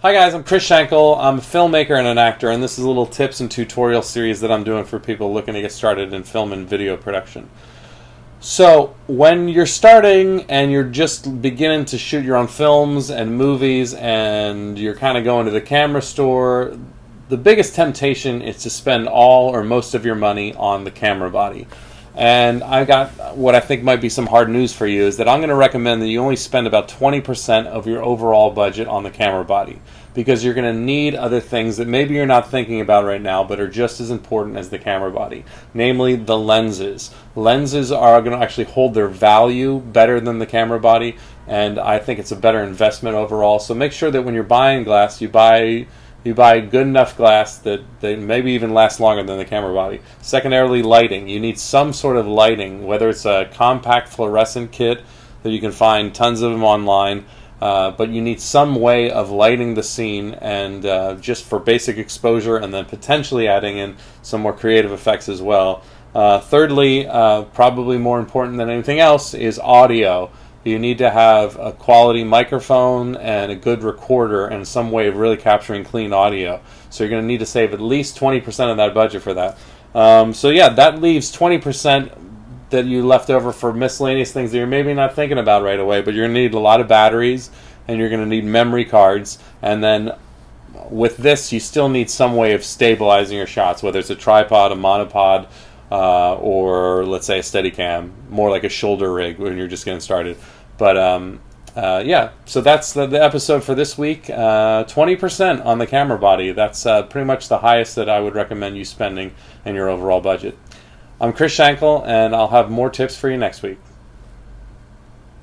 Hi guys, I'm Chris Shenkle. I'm a filmmaker and an actor, and this is a little tips and tutorial series that I'm doing for people looking to get started in film and video production. So, when you're starting and you're just beginning to shoot your own films and movies and you're kind of going to the camera store, the biggest temptation is to spend all or most of your money on the camera body. And I got what I think might be some hard news for you is that I'm going to recommend that you only spend about 20% of your overall budget on the camera body, because you're going to need other things that maybe you're not thinking about right now but are just as important as the camera body, namely the lenses. Lenses are going to actually hold their value better than the camera body, and I think it's a better investment overall. So make sure that when you're buying glass, you buy good enough glass that they maybe even last longer than the camera body. Secondarily, lighting. You need some sort of lighting, whether it's a compact fluorescent kit that you can find tons of them online, but you need some way of lighting the scene, and just for basic exposure, and then potentially adding in some more creative effects as well. Thirdly, probably more important than anything else, is audio. You need to have a quality microphone and a good recorder and some way of really capturing clean audio. So you're going to need to save at least 20% of that budget for that. So yeah, that leaves 20% that you left over for miscellaneous things that you're maybe not thinking about right away, but you're going to need a lot of batteries and you're going to need memory cards. And then with this, you still need some way of stabilizing your shots, whether it's a tripod, a monopod, or let's say a Steadicam, more like a shoulder rig when you're just getting started. But yeah, so that's the episode for this week. 20% on the camera body. That's pretty much the highest that I would recommend you spending in your overall budget. I'm Chris Shenkle, and I'll have more tips for you next week.